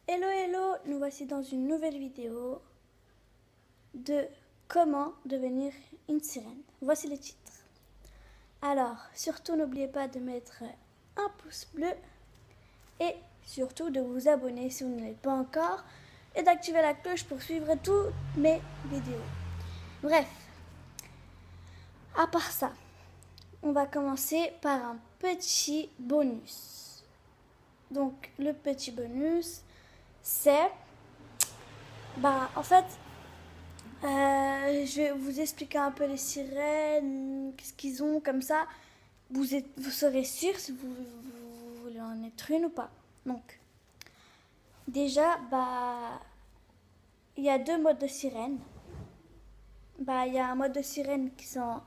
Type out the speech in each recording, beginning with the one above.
Hello hello, nous voici dans une nouvelle vidéo de comment devenir une sirène. Voici les titres. Alors, surtout n'oubliez pas de mettre un pouce bleu et surtout de vous abonner si vous ne l'êtes pas encore et d'activer la cloche pour suivre toutes mes vidéos. Bref, à part ça, on va commencer par un petit bonus. Donc, le petit bonus, c'est... en fait, je vais vous expliquer un peu les sirènes, qu'est-ce qu'ils ont, comme ça. Vous serez sûr si vous voulez en être une ou pas. Donc, déjà, il y a deux modes de sirène. Il y a un mode de sirène qui sont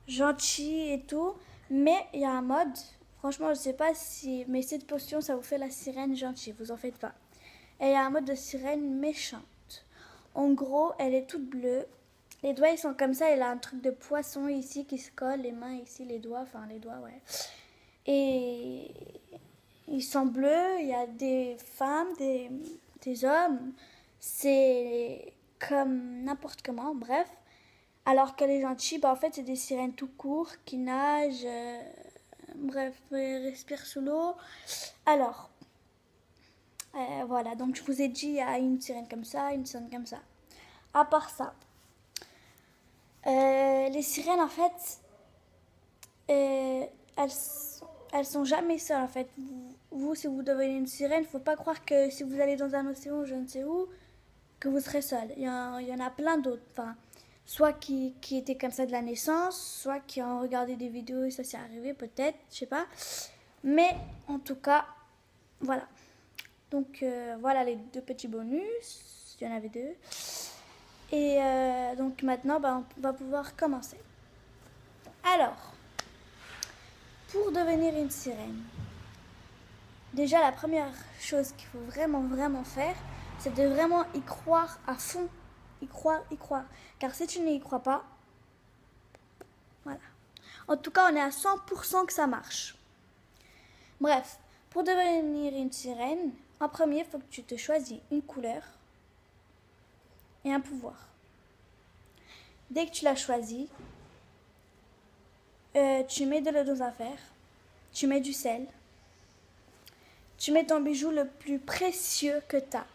gentils et tout, mais il y a un mode, franchement, je sais pas si, mais cette potion, ça vous fait la sirène gentille, vous en faites pas. Et il y a un mode de sirène méchante. En gros, elle est toute bleue. Les doigts, ils sont comme ça. Elle a un truc de poisson ici qui se colle. Les mains ici, les doigts. Enfin, les doigts, ouais. Et ils sont bleus. Il y a des femmes, des hommes. C'est comme n'importe comment, bref. Alors que les gentils, en fait, c'est des sirènes tout court qui nagent. Bref, respirent sous l'eau. Alors... voilà, donc je vous ai dit, il y a une sirène comme ça, une sirène comme ça. À part ça, les sirènes, en fait, elles sont jamais seules, en fait. Vous, si vous devenez une sirène, il ne faut pas croire que si vous allez dans un océan, je ne sais où, que vous serez seul. Il y en a plein d'autres. Enfin, soit qui étaient comme ça de la naissance, soit qui ont regardé des vidéos et ça s'est arrivé, peut-être, je sais pas. Mais, en tout cas, voilà. Donc voilà les deux petits bonus, il y en avait deux. Et donc maintenant, on va pouvoir commencer. Alors, pour devenir une sirène, déjà la première chose qu'il faut vraiment faire, c'est de vraiment y croire à fond. Y croire. Car si tu n'y crois pas, voilà. En tout cas, on est à 100% que ça marche. Bref, pour devenir une sirène, en premier, il faut que tu te choisis une couleur et un pouvoir. Dès que tu l'as choisi, tu mets de l'eau dans un verre, tu mets du sel, tu mets ton bijou le plus précieux que tu as.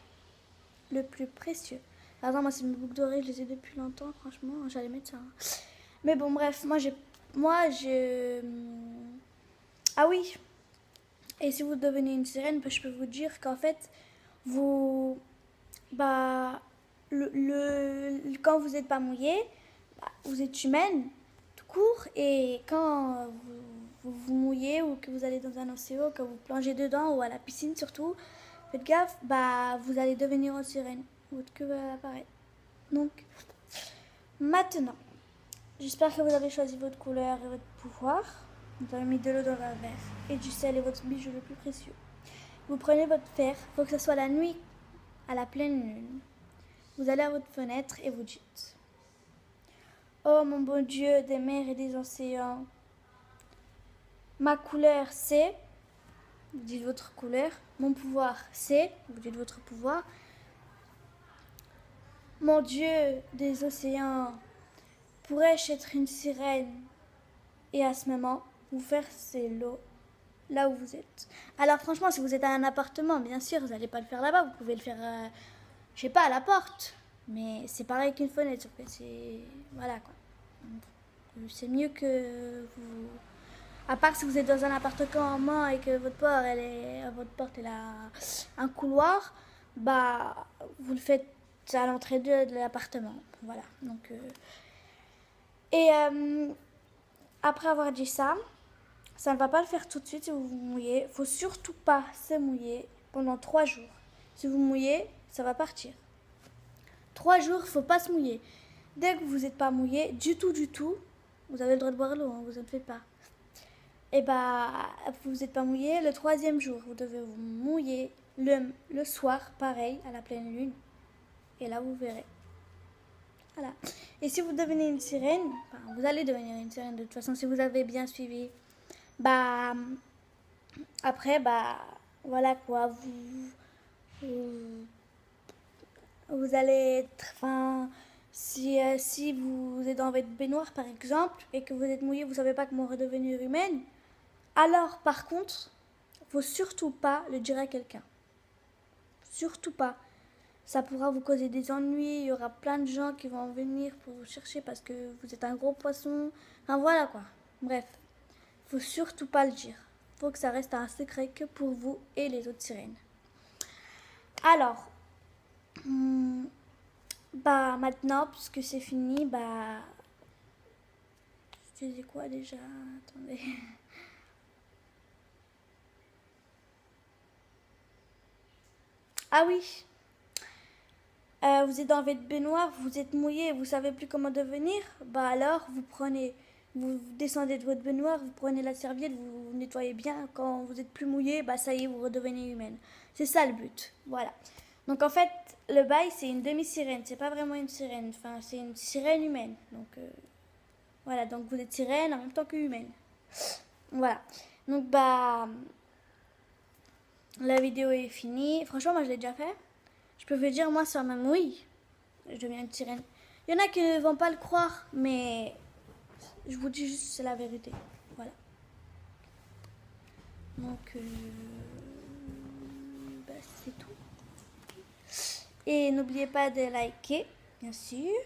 Le plus précieux. Par exemple, moi, c'est mes boucles d'oreilles, je les ai depuis longtemps, franchement, j'allais mettre ça. Mais bon, bref, Ah oui, et si vous devenez une sirène, je peux vous dire qu'en fait, vous... quand vous n'êtes pas mouillé, vous êtes humaine, tout court, et quand vous mouillez ou que vous allez dans un océan, que vous plongez dedans ou à la piscine surtout, faites gaffe, vous allez devenir une sirène. Votre queue va apparaître. Donc, maintenant, j'espère que vous avez choisi votre couleur et votre pouvoir. Vous avez mis de l'eau dans un verre et du sel et votre bijou le plus précieux. Vous prenez votre verre, il faut que ce soit la nuit, à la pleine lune. Vous allez à votre fenêtre et vous dites: oh mon bon Dieu des mers et des océans, ma couleur c'est, vous dites votre couleur, mon pouvoir c'est, vous dites votre pouvoir, mon Dieu des océans, pourrais-je être une sirène? Et à ce moment, vous versez l'eau là où vous êtes. Alors franchement, si vous êtes à un appartement, bien sûr, vous n'allez pas le faire là-bas, vous pouvez le faire, je sais pas, à la porte. Mais c'est pareil qu'une fenêtre, c'est... Voilà quoi. C'est mieux que vous... À part si vous êtes dans un appartement et que votre porte elle a un couloir, vous le faites à l'entrée de l'appartement. Voilà. Donc, après avoir dit ça, ça ne va pas le faire tout de suite si vous vous mouillez. Il ne faut surtout pas se mouiller pendant 3 jours. Si vous mouillez, ça va partir. 3 jours, il ne faut pas se mouiller. Dès que vous n'êtes pas mouillé, du tout, vous avez le droit de boire l'eau, vous en faites pas. Et vous n'êtes pas mouillé, le 3e jour, vous devez vous mouiller le soir, pareil, à la pleine lune. Et là, vous verrez. Voilà. Et si vous devenez une sirène, vous allez devenir une sirène de toute façon, si vous avez bien suivi. Après, voilà quoi, vous allez être, enfin, si vous êtes dans votre baignoire par exemple et que vous êtes mouillé, vous savez pas comment redevenir humaine, alors par contre, faut surtout pas le dire à quelqu'un. Surtout pas. Ça pourra vous causer des ennuis, il y aura plein de gens qui vont venir pour vous chercher parce que vous êtes un gros poisson. Enfin voilà quoi. Bref, faut surtout pas le dire. Faut que ça reste un secret que pour vous et les autres sirènes. Alors, bah maintenant, puisque c'est fini, bah... Je disais quoi déjà? Attendez. Ah oui, vous êtes dans votre baignoire, vous êtes mouillé, vous savez plus comment devenir, bah alors vous descendez de votre baignoire, vous prenez la serviette, vous nettoyez bien. Quand vous êtes plus mouillé, bah ça y est, vous redevenez humaine. C'est ça le but, voilà. Donc en fait, le bail c'est une demi-sirène, c'est pas vraiment une sirène, enfin c'est une sirène humaine. Donc voilà, donc vous êtes sirène en même temps que humaine. Voilà. Donc bah la vidéo est finie. Franchement, moi je l'ai déjà fait. Je peux vous dire, moi, sur même oui, je deviens une sirène. Il y en a qui ne vont pas le croire, mais je vous dis juste, c'est la vérité. Voilà. Donc, bah, c'est tout. Et n'oubliez pas de liker, bien sûr.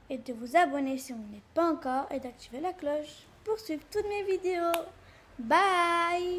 Et de vous abonner si vous n'êtes pas encore. Et d'activer la cloche pour suivre toutes mes vidéos. Bye!